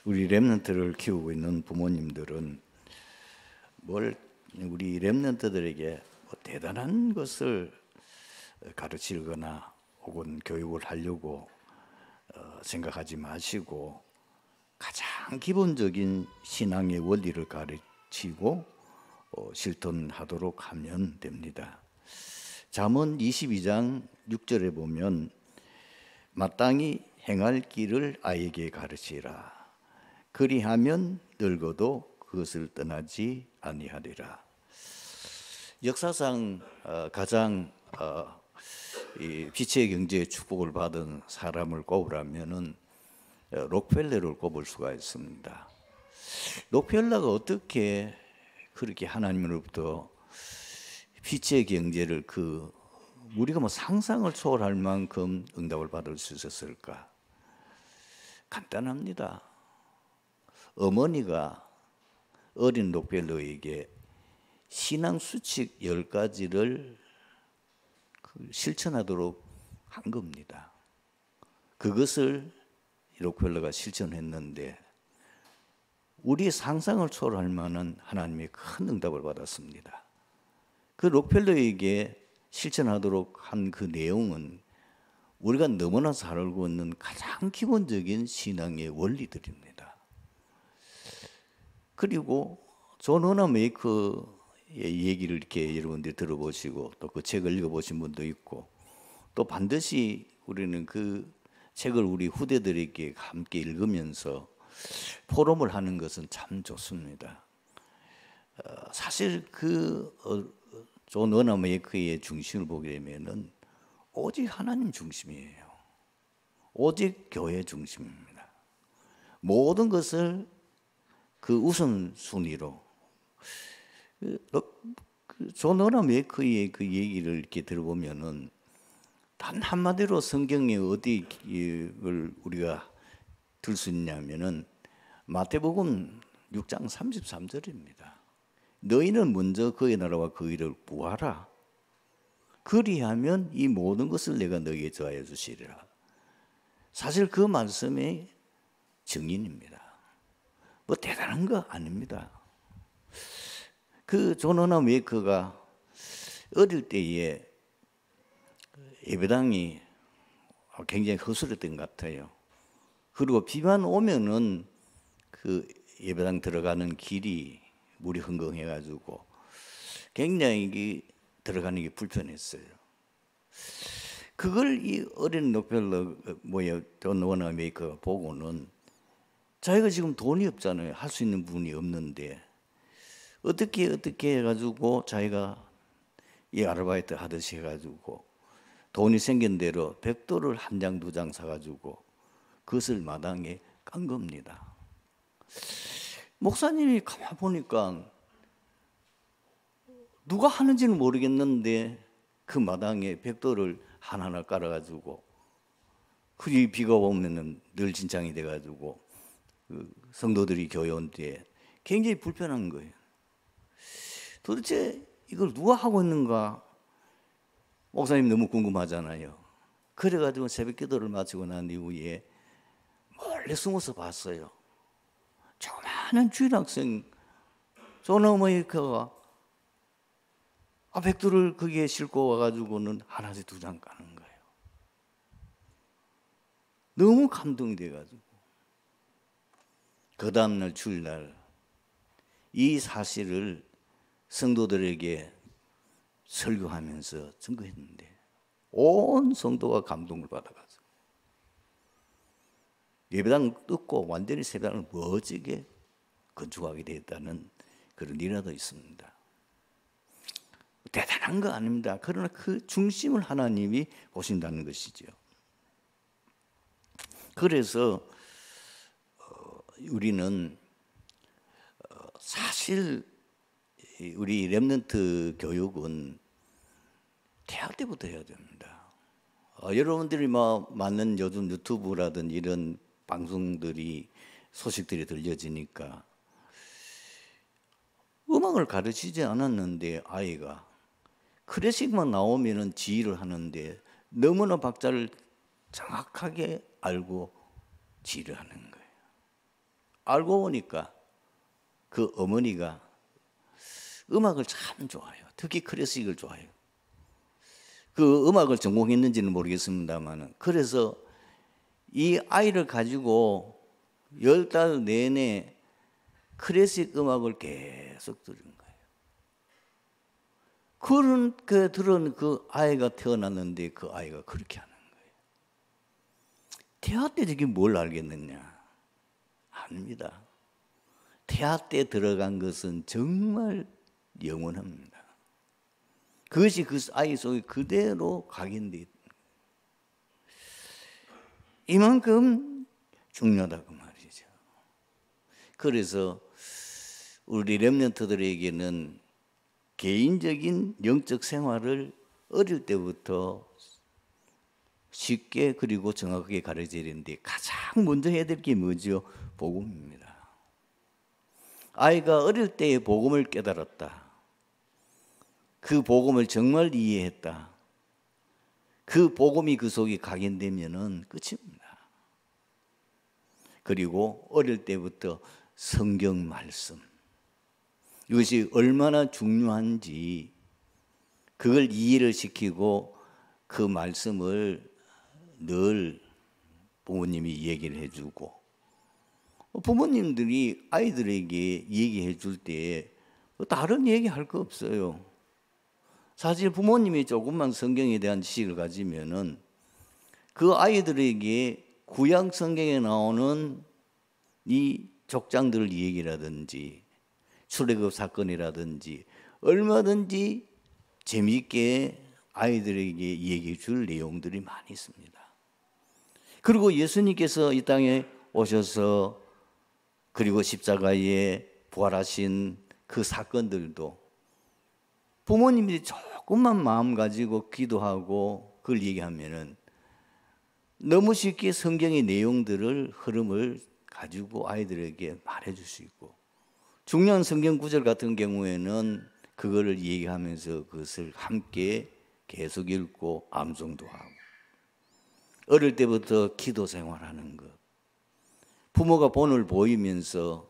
우리 렘넌트를 키우고 있는 부모님들은 우리 렘넌트들에게 대단한 것을 가르치거나 혹은 교육을 하려고 생각하지 마시고 가장 기본적인 신앙의 원리를 가르치고 실천하도록 하면 됩니다. 잠언 22장 6절에 보면 마땅히 행할 길을 아이에게 가르치라. 그리하면 늙어도 그것을 떠나지 아니하리라. 역사상 가장 빛의 경제의 축복을 받은 사람을 꼽으라면은 록펠러를 꼽을 수가 있습니다. 록펠러가 어떻게 그렇게 하나님으로부터 빛의 경제를 우리가 상상을 초월할 만큼 응답을 받을 수 있었을까? 간단합니다. 어머니가 어린 록펠러에게 신앙 수칙 10가지를 실천하도록 한 겁니다. 그것을 록펠러가 실천했는데 우리의 상상을 초월할 만한 하나님의 큰 응답을 받았습니다. 그 록펠러에게 실천하도록 한 그 내용은 우리가 너무나 잘 알고 있는 가장 기본적인 신앙의 원리들입니다. 그리고 존 워너 메이커의 얘기를 이렇게 여러분들이 들어보시고 또 그 책을 읽어보신 분도 있고 또 반드시 우리는 그 책을 우리 후대들에게 함께 읽으면서 포럼을 하는 것은 참 좋습니다. 사실 존 워너 메이커의 중심을 보게 되면은 오직 하나님 중심이에요. 오직 교회 중심입니다. 모든 것을 그 우선순위로 존 워너 메이커의 그 얘기를 이렇게 들어보면은 단 한마디로 성경에 어디를 우리가 들 수 있냐면은 마태복음 6장 33절입니다. 너희는 먼저 그의 나라와 그 일을 구하라. 그리하면 이 모든 것을 내가 너희에게 더하여 주시리라. 사실 그 말씀이 증인입니다. 대단한 거 아닙니다. 존 워너 메이커가 어릴 때에 예배당이 굉장히 허술했던 것 같아요. 그리고 비만 오면은 그 예배당 들어가는 길이 물이 흥건해가지고 굉장히 들어가는 게 불편했어요. 그걸 이 어린 록펠러 존 워너 메이커가 보고는 자기가 지금 돈이 없잖아요. 할 수 있는 부분이 없는데 어떻게 해가지고 자기가 이 아르바이트 하듯이 해가지고 돈이 생긴 대로 벽돌을 한 장, 두 장 사가지고 그것을 마당에 깐 겁니다. 목사님이 가만 보니까 누가 하는지는 모르겠는데 그 마당에 벽돌을 하나하나 깔아가지고 그 비가 오면은 늘 진창이 돼가지고 성도들이 교회 온 뒤에 굉장히 불편한 거예요. 도대체 이걸 누가 하고 있는가? 목사님 너무 궁금하잖아요. 그래가지고 새벽 기도를 마치고 난 이후에 몰래 숨어서 봤어요. 조그마한 주일학생 존 워너 메이커가 벽돌을 거기에 싣고 와가지고는 하나씩 두 장 까는 거예요. 너무 감동이 돼가지고 그 다음날 주일날 이 사실을 성도들에게 설교하면서 증거했는데 온 성도가 감동을 받아가지고 예배당 뜯고 완전히 세배당을 멋지게 건축하게 되었다는 그런 일화도 있습니다. 대단한 거 아닙니다. 그러나 그 중심을 하나님이 보신다는 것이죠. 그래서 우리는 사실 우리 렘넌트 교육은 대학 때부터 해야 됩니다. 여러분들이 많은 요즘 유튜브라든 이런 방송들이 소식들이 들려지니까 음악을 가르치지 않았는데 아이가 클래식만 나오면은 지휘를 하는데 너무나 박자를 정확하게 알고 지휘를 하는 거예요. 알고 보니까 그 어머니가 음악을 참 좋아해요. 특히 클래식을 좋아해요. 그 음악을 전공했는지는 모르겠습니다만, 그래서 이 아이를 가지고 10달 내내 클래식 음악을 계속 들은 거예요. 그런 들은 그 아이가 태어났는데 그 아이가 그렇게 하는 거예요. 태아 때 저게 뭘 알겠느냐? 아닙니다. 태아 때 들어간 것은 정말 영원합니다. 그것이 그 아이 속에 그대로 각인되어 있는 거예요. 이만큼 중요하다고 말이죠. 그래서 우리 렘넌트들에게는 개인적인 영적 생활을 어릴 때부터 쉽게 그리고 정확하게 가르쳐야 되는데, 가장 먼저 해야 될 게 뭐죠? 복음입니다. 아이가 어릴 때의 복음을 깨달았다. 그 복음을 정말 이해했다. 그 복음이 그 속에 각인되면은 끝입니다. 그리고 어릴 때부터 성경 말씀, 이것이 얼마나 중요한지 그걸 이해를 시키고 그 말씀을 늘 부모님이 얘기를 해주고, 부모님들이 아이들에게 얘기해 줄 때 다른 얘기할 거 없어요. 사실 부모님이 조금만 성경에 대한 지식을 가지면은 그 아이들에게 구약 성경에 나오는 이 족장들 얘기라든지 출애굽 사건이라든지 얼마든지 재미있게 아이들에게 얘기해 줄 내용들이 많이 있습니다. 그리고 예수님께서 이 땅에 오셔서 그리고 십자가에 부활하신 그 사건들도 부모님들이 조금만 마음 가지고 기도하고 그걸 얘기하면은 너무 쉽게 성경의 내용들을 흐름을 가지고 아이들에게 말해줄 수 있고, 중요한 성경 구절 같은 경우에는 그거를 얘기하면서 그것을 함께 계속 읽고 암송도 하고, 어릴 때부터 기도 생활하는 것, 부모가 본을 보이면서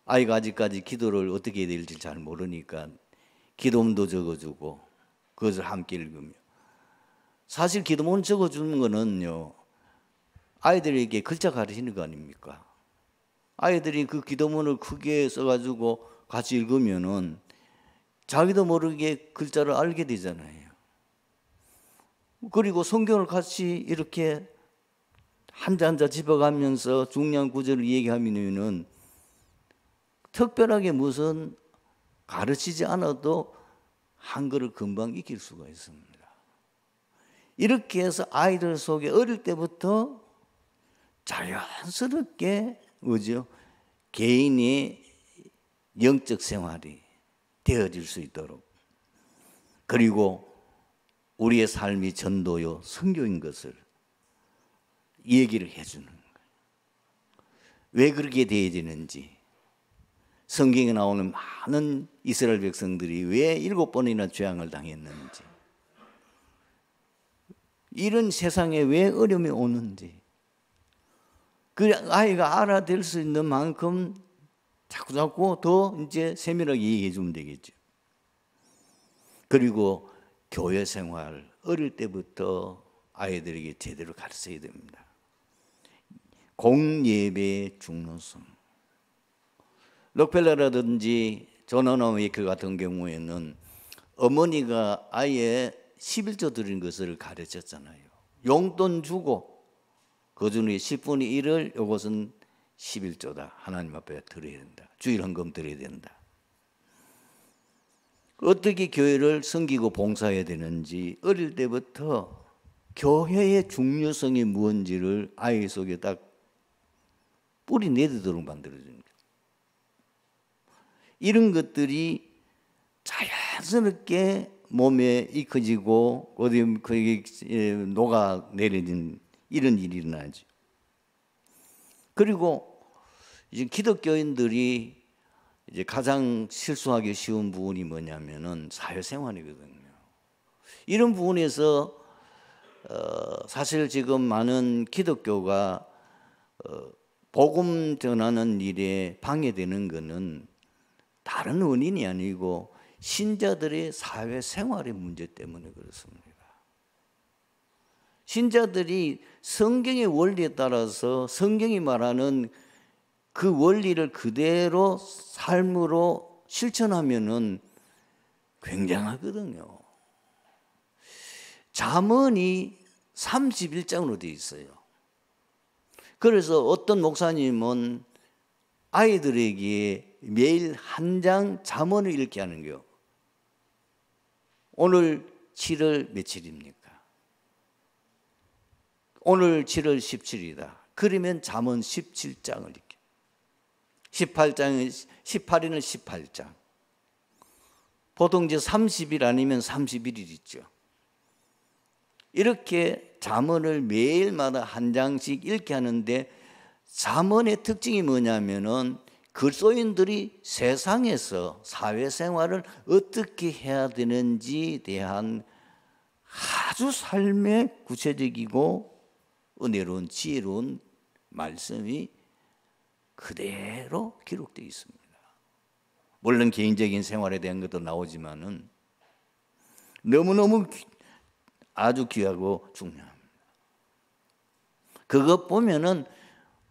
아이가 아직까지 기도를 어떻게 해야 될지 잘 모르니까 기도문도 적어주고 그것을 함께 읽으며, 사실 기도문 적어주는 거는요 아이들에게 글자 가르치는 거 아닙니까? 아이들이 그 기도문을 크게 써가지고 같이 읽으면은 자기도 모르게 글자를 알게 되잖아요. 그리고 성경을 같이 이렇게 한자 한자 집어가면서 중요한 구절을 얘기하면은 특별하게 무슨 가르치지 않아도 한글을 금방 익힐 수가 있습니다. 이렇게 해서 아이들 속에 어릴 때부터 자연스럽게 뭐죠? 개인의 영적 생활이 되어질 수 있도록, 그리고 우리의 삶이 전도요 선교인 것을 얘기를 해주는 거예요. 왜 그렇게 되어지는지, 성경에 나오는 많은 이스라엘 백성들이 왜 7번이나 재앙을 당했는지, 이런 세상에 왜 어려움이 오는지, 그 아이가 알아들 수 있는 만큼 자꾸자꾸 더 이제 세밀하게 얘기해 주면 되겠죠. 그리고 교회 생활 어릴 때부터 아이들에게 제대로 가르쳐야 됩니다. 공예배의 중요성. 록펠러라든지 존 워너웨이크 같은 경우에는 어머니가 아예 11조 드린 것을 가르쳤잖아요. 용돈 주고 그 중에 10분의 1을 이것은 11조다. 하나님 앞에 드려야 된다. 주일 헌금 드려야 된다. 어떻게 교회를 섬기고 봉사해야 되는지 어릴 때부터 교회의 중요성이 무엇인지를 아이 속에 딱 뿌리 내리도록 만들어주는 거예요. 이런 것들이 자연스럽게 몸에 익혀지고 어디 거기 녹아내리는 이런 일이 일어나죠. 그리고 이제 기독교인들이 이제 가장 실수하기 쉬운 부분이 뭐냐면은 사회생활이거든요. 이런 부분에서 사실 지금 많은 기독교가 복음 전하는 일에 방해되는 것은 다른 원인이 아니고 신자들의 사회생활의 문제 때문에 그렇습니다. 신자들이 성경의 원리에 따라서 성경이 말하는 그 원리를 그대로 삶으로 실천하면은 굉장하거든요. 잠언이 31장으로 되어 있어요. 그래서 어떤 목사님은 아이들에게 매일 한 장 잠언을 읽게 하는 거예요. 오늘 7월 며칠입니까? 오늘 7월 17일이다. 그러면 잠언 17장을 읽게. 18일은 18장. 보통 이제 30일 아니면 31일 있죠. 이렇게 잠언을 매일마다 한 장씩 읽게 하는데 잠언의 특징이 뭐냐면은 그리스도인들이 세상에서 사회생활을 어떻게 해야 되는지에 대한 아주 삶의 구체적이고 은혜로운 지혜로운 말씀이 그대로 기록되어 있습니다. 물론 개인적인 생활에 대한 것도 나오지만은 너무너무 아주 귀하고 중요합니다. 그것 보면은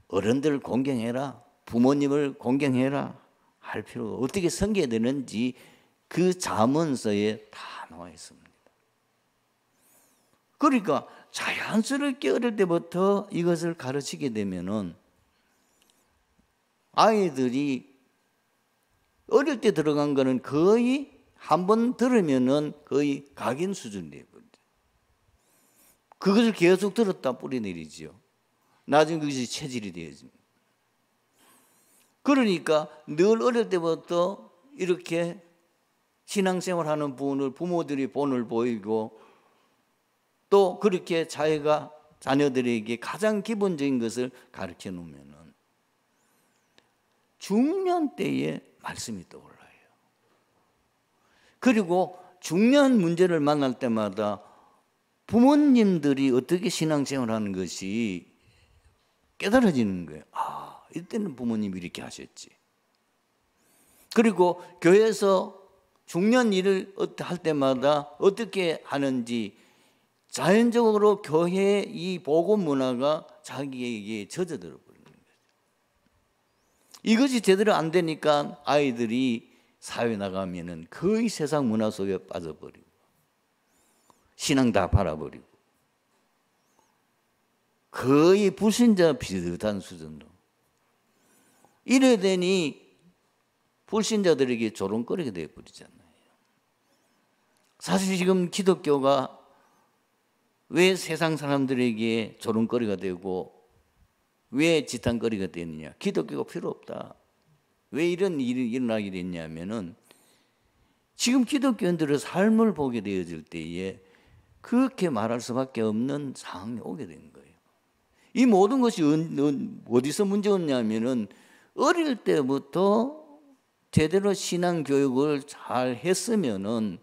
어른들을 공경해라, 부모님을 공경해라 할 필요가 어떻게 섬겨야 되는지 그 잠언서에 다 나와 있습니다. 그러니까 자연스럽게 어릴 때부터 이것을 가르치게 되면은 아이들이 어릴 때 들어간 거는 거의 한 번 들으면은 거의 각인 수준이 되거든요. 그것을 계속 들었다 뿌리내리죠. 나중에 그것이 체질이 되어집니다. 그러니까 늘 어릴 때부터 이렇게 신앙생활하는 분을 부모들이 본을 보이고 또 그렇게 자기가 자녀들에게 가장 기본적인 것을 가르쳐 놓으면은 중년 때에 말씀이 떠올라요. 그리고 중요한 문제를 만날 때마다 부모님들이 어떻게 신앙생활을 하는 것이 깨달아지는 거예요. 아, 이때는 부모님이 이렇게 하셨지. 그리고 교회에서 중요한 일을 할 때마다 어떻게 하는지 자연적으로 교회의 이 복음 문화가 자기에게 젖어들어 버리는 거죠. 이것이 제대로 안 되니까 아이들이 사회 나가면은 거의 세상 문화 속에 빠져버리고 신앙 다 팔아버리고 거의 불신자 비슷한 수준으로 이래 되니 불신자들에게 조롱거리게 되어버리잖아요. 사실 지금 기독교가 왜 세상 사람들에게 조롱거리가 되고 왜 지탄거리가 되느냐? 기독교가 필요 없다. 왜 이런 일이 일어나게 됐냐면은 지금 기독교인들의 삶을 보게 되어질 때에 그렇게 말할 수밖에 없는 상황이 오게 된 거예요. 이 모든 것이 어디서 문제였냐면은 어릴 때부터 제대로 신앙 교육을 잘 했으면은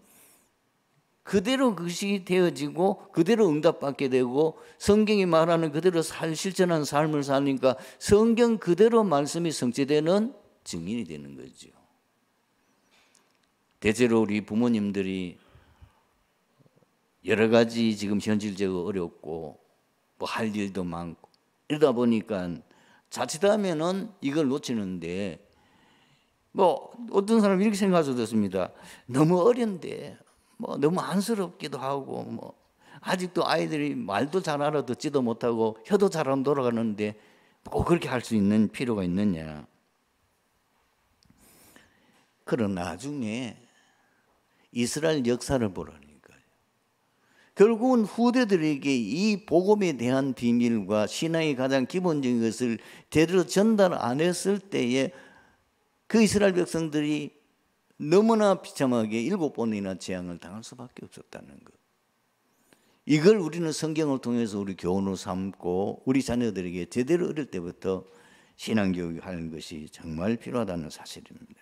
그대로 그것이 되어지고 그대로 응답받게 되고 성경이 말하는 그대로 실천하는 삶을 사니까 성경 그대로 말씀이 성취되는 증인이 되는 거죠. 대체로 우리 부모님들이 여러 가지 지금 현실적으로 어렵고 뭐 할 일도 많고 이러다 보니까 자칫하면은 이걸 놓치는데 뭐 어떤 사람이 이렇게 생각할 수도 있습니다. 너무 어린데 뭐 너무 안쓰럽기도 하고 뭐 아직도 아이들이 말도 잘 알아듣지도 못하고 혀도 잘 안 돌아가는데 꼭 그렇게 할 수 있는 필요가 있느냐. 그러나 나중에 이스라엘 역사를 보라니까요. 결국은 후대들에게 이 복음에 대한 비밀과 신앙의 가장 기본적인 것을 제대로 전달 안 했을 때에 그 이스라엘 백성들이 너무나 비참하게 7번이나 재앙을 당할 수밖에 없었다는 것. 이걸 우리는 성경을 통해서 우리 교훈으로 삼고 우리 자녀들에게 제대로 어릴 때부터 신앙교육을 하는 것이 정말 필요하다는 사실입니다.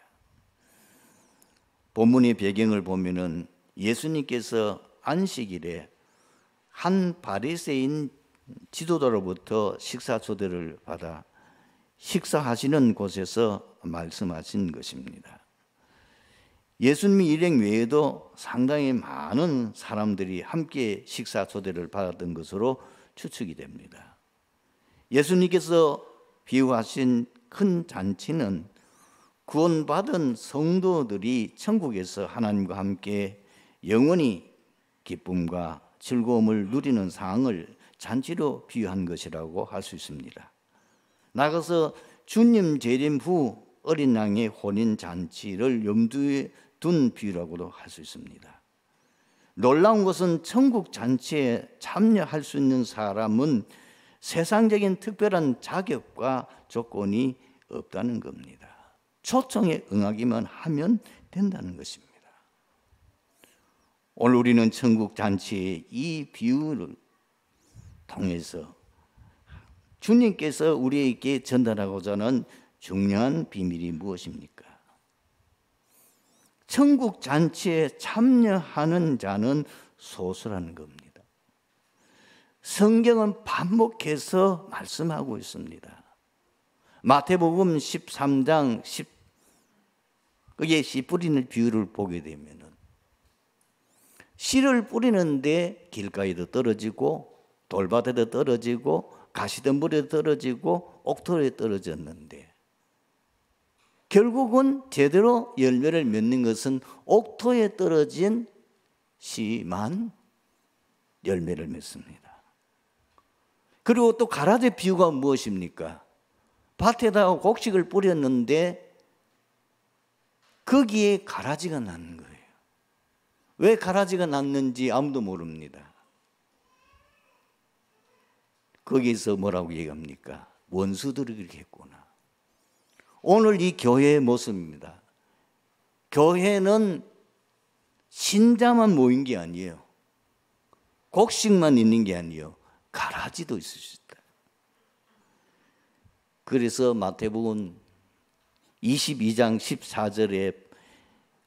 본문의 배경을 보면은 예수님께서 안식일에 한 바리새인 지도자로부터 식사 초대를 받아 식사하시는 곳에서 말씀하신 것입니다. 예수님이 일행 외에도 상당히 많은 사람들이 함께 식사 초대를 받았던 것으로 추측이 됩니다. 예수님께서 비유하신 큰 잔치는 구원받은 성도들이 천국에서 하나님과 함께 영원히 기쁨과 즐거움을 누리는 상황을 잔치로 비유한 것이라고 할 수 있습니다. 나가서 주님 재림 후 어린 양의 혼인 잔치를 염두에 둔 비유라고도 할 수 있습니다. 놀라운 것은 천국 잔치에 참여할 수 있는 사람은 세상적인 특별한 자격과 조건이 없다는 겁니다. 초청에 응하기만 하면 된다는 것입니다. 오늘 우리는 천국 잔치의 이 비유를 통해서 주님께서 우리에게 전달하고자 하는 중요한 비밀이 무엇입니까? 천국 잔치에 참여하는 자는 소수라는 겁니다. 성경은 반복해서 말씀하고 있습니다. 마태복음 13장 10 거기에 씨 뿌리는 비유를 보게 되면은 씨를 뿌리는데 길가에도 떨어지고 돌밭에도 떨어지고 가시덤불에 떨어지고 옥토에 떨어졌는데 결국은 제대로 열매를 맺는 것은 옥토에 떨어진 씨만 열매를 맺습니다. 그리고 또 가라지 비유가 무엇입니까? 밭에다가 곡식을 뿌렸는데 거기에 가라지가 나는 거예요. 왜 가라지가 났는지 아무도 모릅니다. 거기서 뭐라고 얘기합니까? 원수들이 그렇게 했구나. 오늘 이 교회의 모습입니다. 교회는 신자만 모인 게 아니에요. 곡식만 있는 게 아니에요. 가라지도 있을 수 있다. 그래서 마태복음 22장 14절에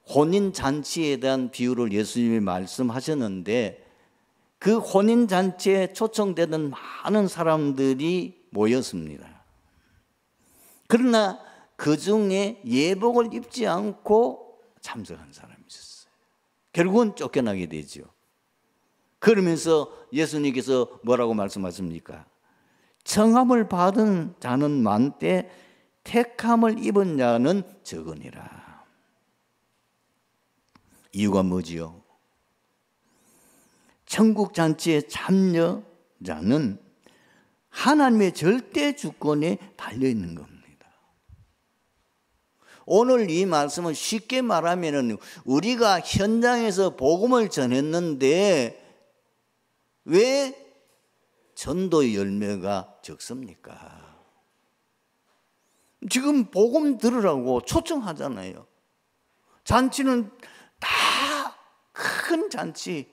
혼인잔치에 대한 비유를 예수님이 말씀하셨는데 그 혼인잔치에 초청되는 많은 사람들이 모였습니다. 그러나 그 중에 예복을 입지 않고 참석한 사람이 있었어요. 결국은 쫓겨나게 되죠. 그러면서 예수님께서 뭐라고 말씀하십니까? 청함을 받은 자는 많되 택함을 입은 자는 적으니라. 이유가 뭐지요? 천국 잔치의 참여자는 하나님의 절대 주권에 달려 있는 겁니다. 오늘 이 말씀은 쉽게 말하면 우리가 현장에서 복음을 전했는데 왜 전도의 열매가 적습니까? 지금 복음 들으라고 초청하잖아요. 잔치는 다 큰 잔치,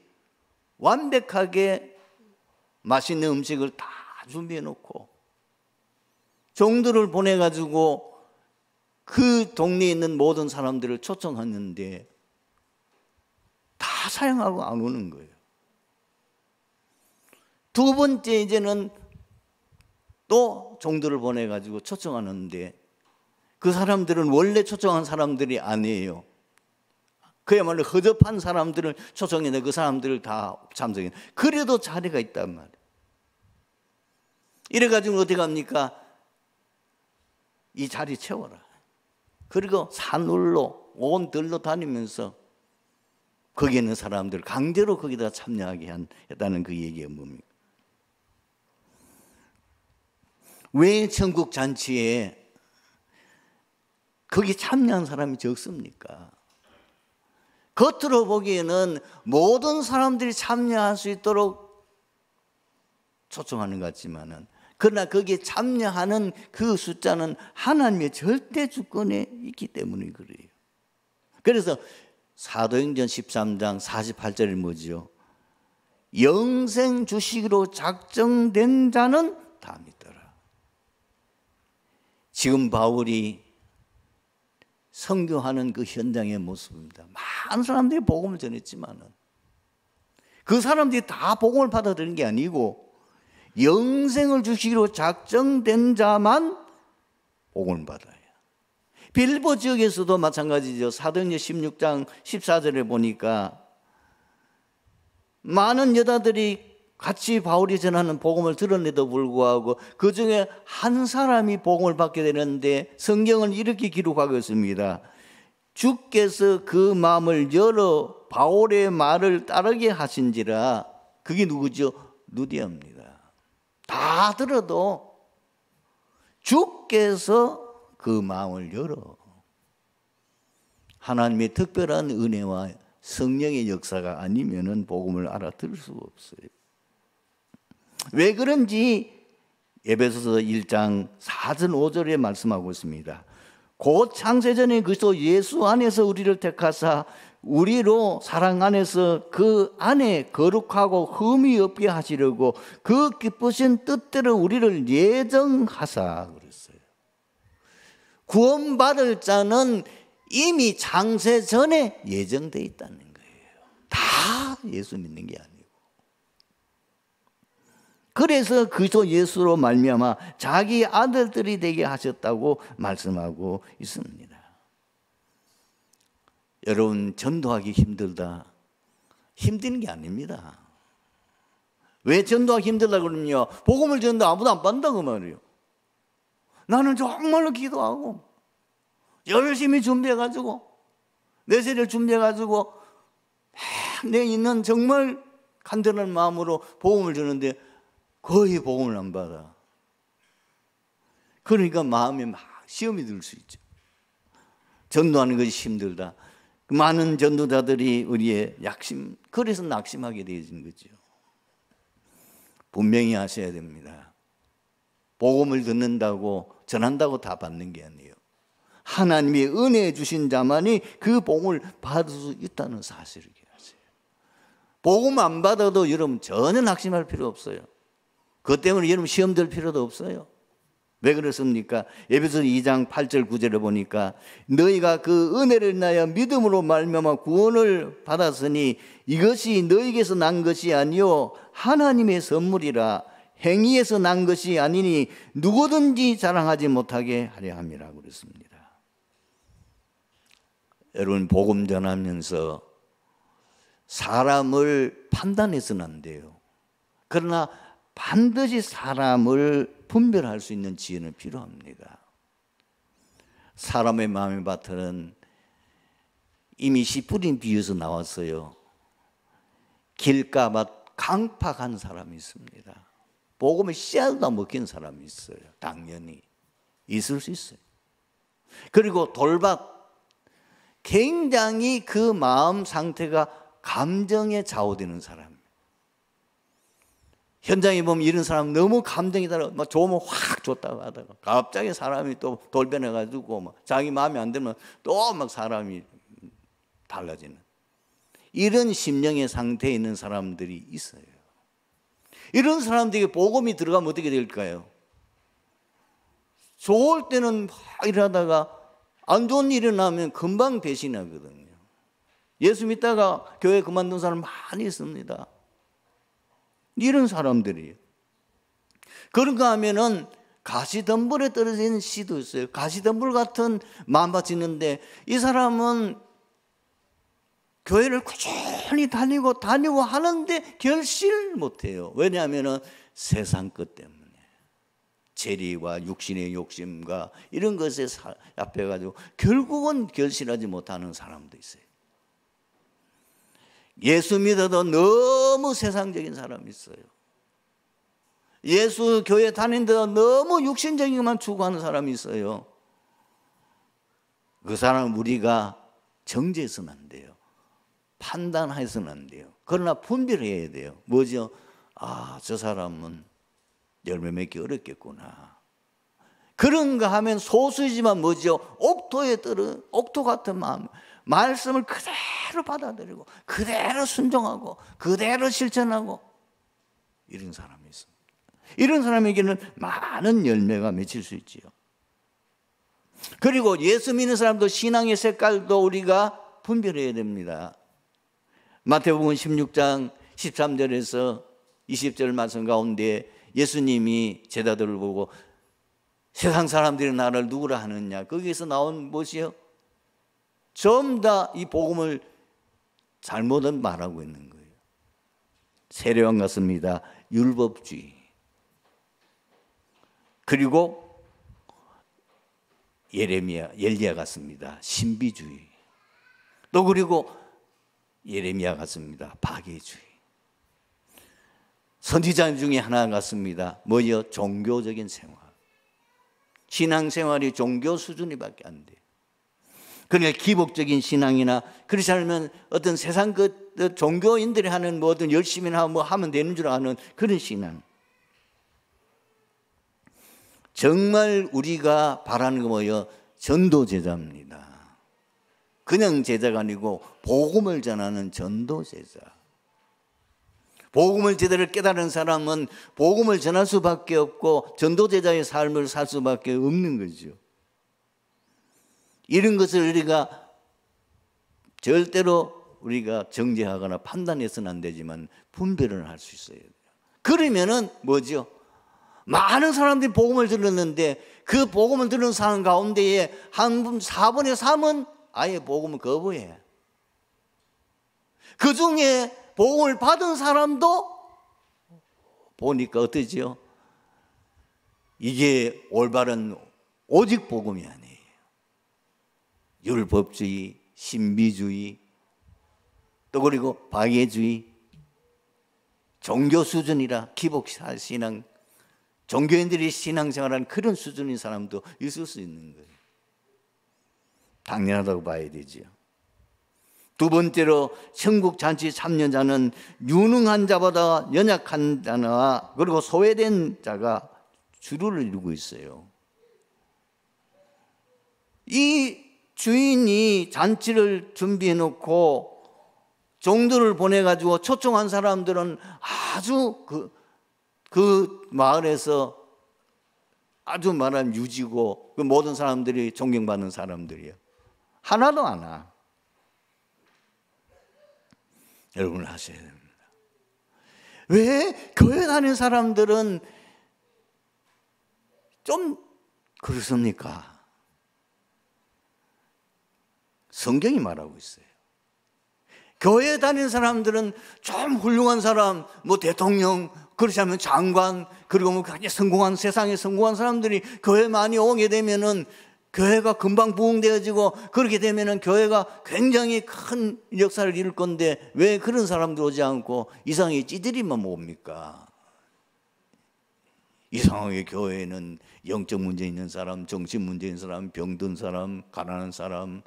완벽하게 맛있는 음식을 다 준비해 놓고 종들을 보내가지고 그 동네에 있는 모든 사람들을 초청했는데 다 사양하고 안 오는 거예요. 두 번째 이제는 또 종들을 보내가지고 초청하는데 그 사람들은 원래 초청한 사람들이 아니에요. 그야말로 허접한 사람들을 초청했는데 그 사람들을 다 참석해. 그래도 자리가 있단 말이에요. 이래가지고 어떻게 합니까? 이 자리 채워라. 그리고 산울로 온 들로 다니면서 거기 있는 사람들 강제로 거기다 참여하게 했다는 그 얘기가 뭡니까? 왜 천국 잔치에 거기 참여한 사람이 적습니까? 겉으로 보기에는 모든 사람들이 참여할 수 있도록 초청하는 것 같지만은 그러나 거기에 참여하는 그 숫자는 하나님의 절대 주권에 있기 때문에 그래요. 그래서 사도행전 13장 48절이 뭐죠? 영생 주시기로 작정된 자는 다 믿더라. 지금 바울이 선교하는 그 현장의 모습입니다. 많은 사람들이 복음을 전했지만은 그 사람들이 다 복음을 받아들인 게 아니고 영생을 주시기로 작정된 자만 복음을 받아야. 빌보 지역에서도 마찬가지죠. 사도행전 16장 14절에 보니까 많은 여자들이 같이 바울이 전하는 복음을 들었는데도 불구하고 그 중에 한 사람이 복음을 받게 되는데 성경은 이렇게 기록하고 있습니다. 주께서 그 마음을 열어 바울의 말을 따르게 하신지라. 그게 누구죠? 루디아입니다. 다 들어도 주께서 그 마음을 열어. 하나님의 특별한 은혜와 성령의 역사가 아니면은 복음을 알아들을 수가 없어요. 왜 그런지 에베소서 1장 4절 5절에 말씀하고 있습니다. 곧 창세전에 그리스도 예수 안에서 우리를 택하사 우리로 사랑 안에서 그 안에 거룩하고 흠이 없게 하시려고 그 기쁘신 뜻대로 우리를 예정하사 그랬어요. 구원받을 자는 이미 창세전에 예정되어 있다는 거예요. 다 예수 믿는 게 아니고. 그래서 그리스도 예수로 말미암아 자기 아들들이 되게 하셨다고 말씀하고 있습니다. 여러분, 전도하기 힘들다. 힘든 게 아닙니다. 왜 전도하기 힘들다 그러면요, 복음을 전도 아무도 안 받는다고 말이에요. 나는 정말로 기도하고 열심히 준비해가지고 내 세를 준비해가지고 내 있는 정말 간절한 마음으로 복음을 주는데 거의 복음을 안 받아. 그러니까 마음에 막 시험이 들 수 있죠. 전도하는 것이 힘들다. 많은 전도자들이 우리의 약심, 그래서 낙심하게 되어진 거죠. 분명히 아셔야 됩니다. 복음을 듣는다고 전한다고 다 받는 게 아니에요. 하나님이 은혜 주신 자만이 그 복음을 받을 수 있다는 사실을 기억하세요. 복음 안 받아도 여러분 전혀 낙심할 필요 없어요. 그것 때문에 여러분 시험 들 필요도 없어요. 왜 그렇습니까? 에베소서 2장 8절 9절에 보니까 너희가 그 은혜를 인하여 믿음으로 말미암아 구원을 받았으니 이것이 너희에게서 난 것이 아니요 하나님의 선물이라. 행위에서 난 것이 아니니 누구든지 자랑하지 못하게 하려 함이라 그랬습니다. 여러분, 복음 전하면서 사람을 판단해서는 안 돼요. 그러나 반드시 사람을 분별할 수 있는 지혜는 필요합니다. 사람의 마음의 밭은 이미 씨 뿌린 비유에서 나왔어요. 길가밭 강팍한 사람이 있습니다. 복음에 씨앗도 안 먹힌 사람이 있어요. 당연히 있을 수 있어요. 그리고 돌밭, 굉장히 그 마음 상태가 감정에 좌우되는 사람. 현장에 보면 이런 사람 너무 감정이 달라, 막 좋으면 확 좋다고 하다가 갑자기 사람이 또 돌변해가지고 막 자기 마음에 안 들면 또 막 사람이 달라지는 이런 심령의 상태에 있는 사람들이 있어요. 이런 사람들에게 복음이 들어가면 어떻게 될까요? 좋을 때는 막 일하다가 안 좋은 일이 일어나면 금방 배신하거든요. 예수 믿다가 교회 그만둔 사람 많이 있습니다. 이런 사람들이에요. 그런가 하면은 가시덤불에 떨어진 씨도 있어요. 가시덤불 같은 마음밭이 있는데 이 사람은 교회를 꾸준히 다니고 하는데 결실 못해요. 왜냐하면은 세상 것 때문에. 재리와 육신의 욕심과 이런 것에 앞에가지고 결국은 결실하지 못하는 사람도 있어요. 예수 믿어도 너무 세상적인 사람이 있어요. 예수 교회 다니는데도 너무 육신적인 것만 추구하는 사람이 있어요. 그 사람은 우리가 정죄해서는 안 돼요. 판단해서는 안 돼요. 그러나 분별해야 돼요. 뭐죠? 아, 저 사람은 열매 맺기 어렵겠구나. 그런가 하면 소수이지만 뭐죠? 옥토 같은 마음, 말씀을 그대로 받아들이고 그대로 순종하고 그대로 실천하고 이런 사람이 있습니다. 이런 사람에게는 많은 열매가 맺힐 수 있지요. 그리고 예수 믿는 사람도 신앙의 색깔도 우리가 분별해야 됩니다. 마태복음 16장 13절에서 20절 말씀 가운데 예수님이 제자들을 보고 세상 사람들이 나를 누구라 하느냐. 거기에서 나온 무엇이요? 전부 다 이 복음을 잘못 말하고 있는 거예요. 세례왕 같습니다. 율법주의. 그리고 엘리야 같습니다. 신비주의. 또 그리고 예레미야 같습니다. 박해주의. 선지자 중에 하나 같습니다. 뭐요? 종교적인 생활. 신앙생활이 종교 수준이밖에 안 돼요. 그러니까 기복적인 신앙이나 그렇지 않으면 어떤 세상 종교인들이 하는 뭐든 열심히나 뭐 하면 되는 줄 아는 그런 신앙. 정말 우리가 바라는 거 뭐예요? 전도 제자입니다. 그냥 제자가 아니고 복음을 전하는 전도 제자. 복음을 제대로 깨달은 사람은 복음을 전할 수밖에 없고 전도 제자의 삶을 살 수밖에 없는 거죠. 이런 것을 우리가 절대로 우리가 정죄하거나 판단해서는 안 되지만 분별을 할 수 있어야 돼요. 그러면은 뭐죠? 많은 사람들이 복음을 들었는데 그 복음을 들은 사람 가운데에 한 4분의 3은 아예 복음을 거부해. 그 중에 복음을 받은 사람도 보니까 어떠지요? 이게 올바른 오직 복음이 아니에요. 율법주의, 신비주의, 또 그리고 박해주의, 종교 수준이라 기복신앙, 종교인들이 신앙생활하는 그런 수준의 사람도 있을 수 있는 거예요. 당연하다고 봐야 되죠. 두 번째로 천국 잔치 참여자는 유능한 자보다 연약한 자나 그리고 소외된 자가 주류를 이루고 있어요. 이 주인이 잔치를 준비해 놓고 종들을 보내가지고 초청한 사람들은 아주 그 마을에서 아주 말하면 유지고 그 모든 사람들이 존경받는 사람들이에요. 하나도 안 와. 여러분 하셔야 됩니다. 왜 교회 다니는 사람들은 좀 그렇습니까? 성경이 말하고 있어요. 교회 다니는 사람들은 좀 훌륭한 사람, 뭐 대통령, 그렇지 않으면 장관, 그리고 뭐 성공한 세상에 성공한 사람들이 교회 많이 오게 되면은 교회가 금방 부흥되어지고 그렇게 되면은 교회가 굉장히 큰 역사를 이룰 건데 왜 그런 사람들 오지 않고 이상하게 찌들이만 옵니까? 이상하게 교회에는 영적 문제 있는 사람, 정신 문제 있는 사람, 병든 사람, 가난한 사람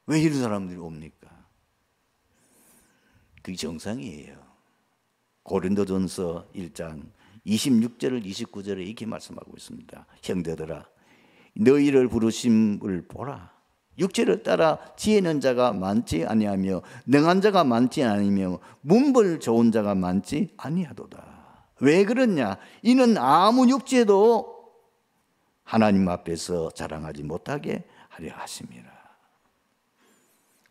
왜 이런 사람들이 옵니까? 그게 정상이에요. 고린도전서 1장 26절 29절에 이렇게 말씀하고 있습니다. 형제들아 너희를 부르심을 보라. 육체를 따라 지혜는 자가 많지 아니하며 능한 자가 많지 아니하며 문벌 좋은 자가 많지 아니하도다. 왜 그러냐? 이는 아무 육체도 하나님 앞에서 자랑하지 못하게 하려 하심이라.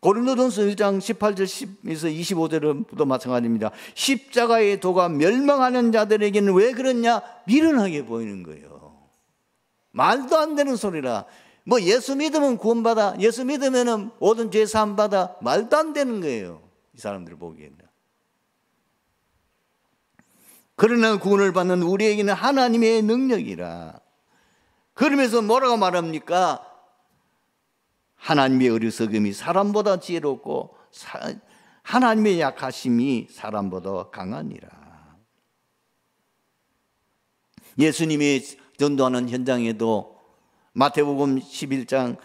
고린도전서 1장 18절 10에서 25절도 마찬가지입니다. 십자가의 도가 멸망하는 자들에게는 왜 그러냐? 미련하게 보이는 거예요. 말도 안 되는 소리라. 뭐 예수 믿으면 구원받아, 예수 믿으면 모든 죄 사함 받아, 말도 안 되는 거예요. 이 사람들 보기에는. 그러나 구원을 받는 우리에게는 하나님의 능력이라. 그러면서 뭐라고 말합니까? 하나님의 어리석음이 사람보다 지혜롭고 하나님의 약하심이 사람보다 강하니라. 예수님이 전도하는 현장에도 마태복음 11장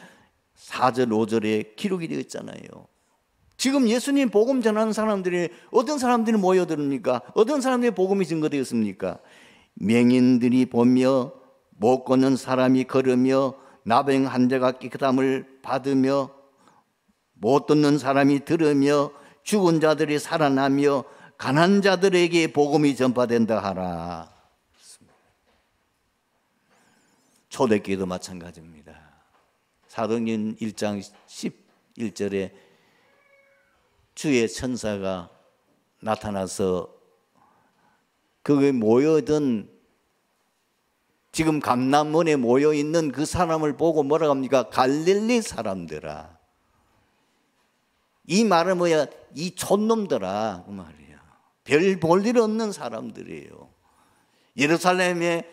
4절 5절에 기록이 되어 있잖아요. 지금 예수님 복음 전하는 사람들이 어떤 사람들이 모여듭니까? 어떤 사람들의 복음이 증거되었습니까? 맹인들이 보며 못 걷는 사람이 걸으며 나병 환자가 깨끗함을 받으며 못 듣는 사람이 들으며 죽은 자들이 살아나며 가난한 자들에게 복음이 전파된다 하라. 초대교회도 마찬가지입니다. 사도행전 1장 11절에 주의 천사가 나타나서 거기에 모여든 지금 감람원에 모여 있는 그 사람을 보고 뭐라고 합니까? 갈릴리 사람들아. 이 말은 뭐야? 이 촌놈들아 그 말이야. 별 볼 일 없는 사람들이에요. 예루살렘에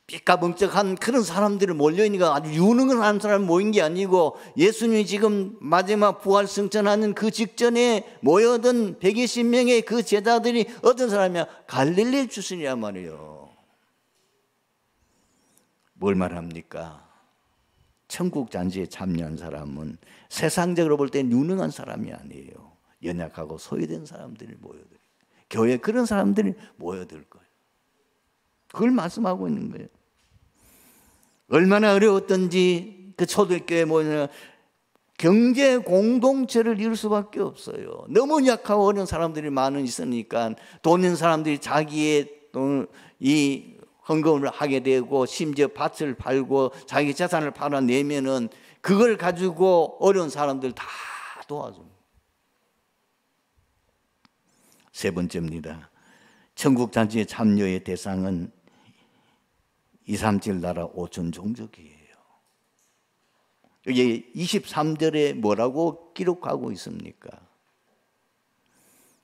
삐까벙쩍한 그런 사람들이 몰려있으니까 아주 유능한 사람 모인 게 아니고, 예수님이 지금 마지막 부활 승천하는 그 직전에 모여든 120명의 그 제자들이 어떤 사람이야? 갈릴리 출신이란 말이에요. 뭘 말합니까? 천국 잔치에 참여한 사람은 세상적으로 볼 때 유능한 사람이 아니에요. 연약하고 소외된 사람들이 모여들, 교회에 그런 사람들이 모여들 거예요. 그걸 말씀하고 있는 거예요. 얼마나 어려웠던지 그 초대교회에 모이는 경제 공동체를 이룰 수밖에 없어요. 너무 약하고 어려운 사람들이 많이 있으니까 돈 있는 사람들이 자기의 돈을 이 헌금을 하게 되고, 심지어 밭을 팔고 자기 재산을 팔아내면은 그걸 가지고 어려운 사람들 다 도와줍니다. 세 번째입니다. 천국 잔치의 참여의 대상은 237 나라 5천 종족이에요. 여기 23절에 뭐라고 기록하고 있습니까?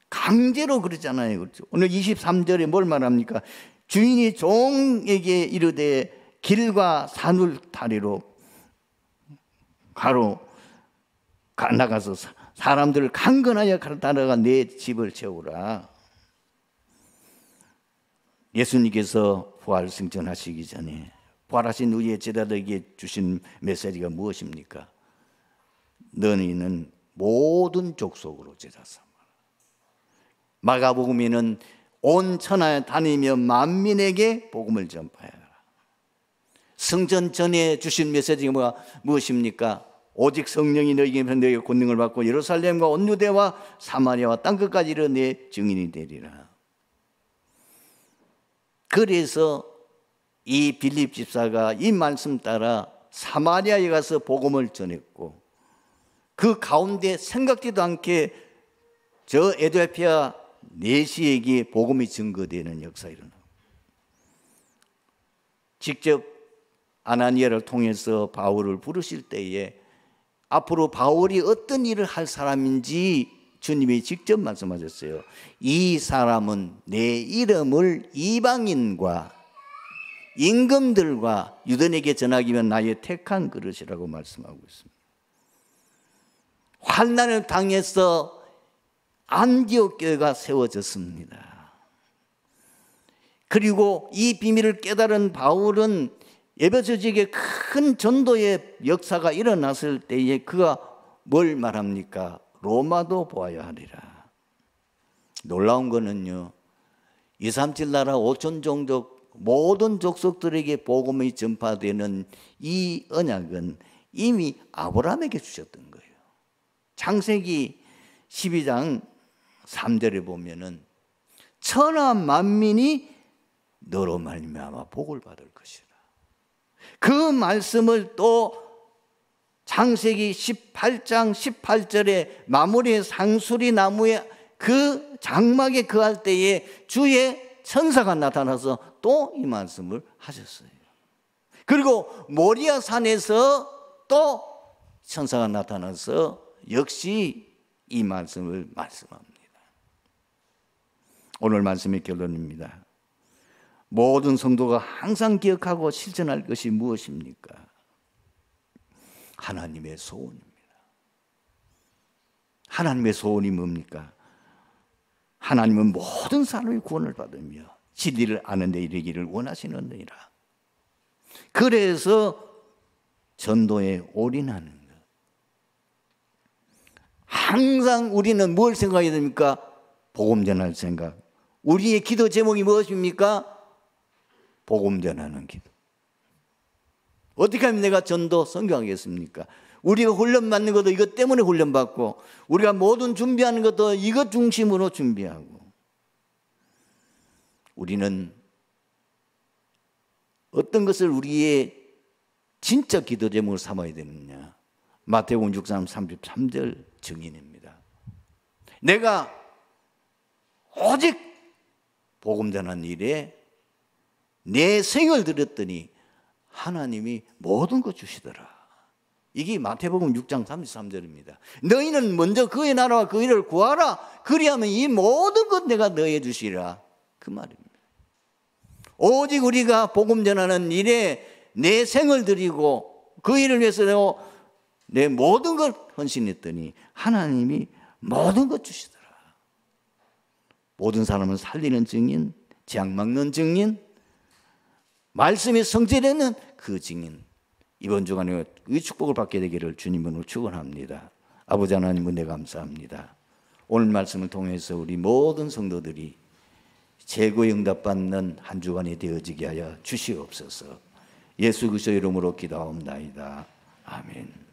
강제로 그러잖아요. 그렇죠? 오늘 23절에 뭘 말합니까? 주인이 종에게 이르되 길과 산울 다리로 나가서 사람들을 강건하여 따라가 내 집을 채우라. 예수님께서 부활 승천하시기 전에 부활하신 후에 제자들에게 주신 메시지가 무엇입니까? 너희는 모든 족속으로 제자 삼아라. 마가복음에는 온 천하에 다니며 만민에게 복음을 전파하라. 승천 전에 주신 메시지가 무엇입니까? 오직 성령이 너희에게 너희가 권능을 받고 예루살렘과 온 유대와 사마리아와 땅끝까지 이르러 내 증인이 되리라. 그래서 이 빌립 집사가 이 말씀 따라 사마리아에 가서 복음을 전했고, 그 가운데 생각지도 않게 저 에티오피아 내시에게 복음이 증거되는 역사가 일어나고, 직접 아나니아를 통해서 바울을 부르실 때에 앞으로 바울이 어떤 일을 할 사람인지 주님이 직접 말씀하셨어요. 이 사람은 내 이름을 이방인과 임금들과 유대인에게 전하기 위한 나의 택한 그릇이라고 말씀하고 있습니다. 환난을 당해서 안디옥 교회가 세워졌습니다. 그리고 이 비밀을 깨달은 바울은 에베소 지역에 큰 전도의 역사가 일어났을 때에 그가 뭘 말합니까? 로마도 보아야 하리라. 놀라운 거는요, 237 나라 5천 종족 모든 족속들에게 복음이 전파되는 이 언약은 이미 아브라함에게 주셨던 거예요. 창세기 12장 3절에 보면은 천하 만민이 너로 말미암아 복을 받을 것이라. 그 말씀을 또 창세기 18장 18절에 마무리 상수리 나무의 그 장막에 거할 때에 주의 천사가 나타나서 또 이 말씀을 하셨어요. 그리고 모리아 산에서 또 천사가 나타나서 역시 이 말씀을 말씀합니다. 오늘 말씀의 결론입니다. 모든 성도가 항상 기억하고 실천할 것이 무엇입니까? 하나님의 소원입니다. 하나님의 소원이 뭡니까? 하나님은 모든 사람이 구원을 받으며 진리를 아는 데 이르기를 원하시느니라. 그래서 전도에 올인하는 것. 항상 우리는 뭘 생각해야 됩니까? 복음 전할 생각. 우리의 기도 제목이 무엇입니까? 복음 전하는 기도. 어떻게 하면 내가 전도 선교하겠습니까? 우리가 훈련받는 것도 이것 때문에 훈련받고, 우리가 모든 준비하는 것도 이것 중심으로 준비하고, 우리는 어떤 것을 우리의 진짜 기도 제목을 삼아야 되느냐? 마태복음 6장 33절 증인입니다. 내가 오직 복음 전하는 일에 내 생을 들였더니 하나님이 모든 것 주시더라. 이게 마태복음 6장 33절입니다. 너희는 먼저 그의 나라와 그 일을 구하라. 그리하면 이 모든 것 내가 너희에 주시리라. 그 말입니다. 오직 우리가 복음 전하는 일에 내 생을 드리고 그 일을 위해서 내 모든 걸 헌신했더니 하나님이 모든 것 주시더라. 모든 사람을 살리는 증인, 재앙 막는 증인, 말씀이 성취되는 그 증인, 이번 주간에 이 축복을 받게 되기를 주님으로 축원합니다. 아버지 하나님 은혜 감사합니다. 오늘 말씀을 통해서 우리 모든 성도들이 최고의 응답받는 한 주간이 되어지게 하여 주시옵소서. 예수 그리스도 이름으로 기도하옵나이다. 아멘.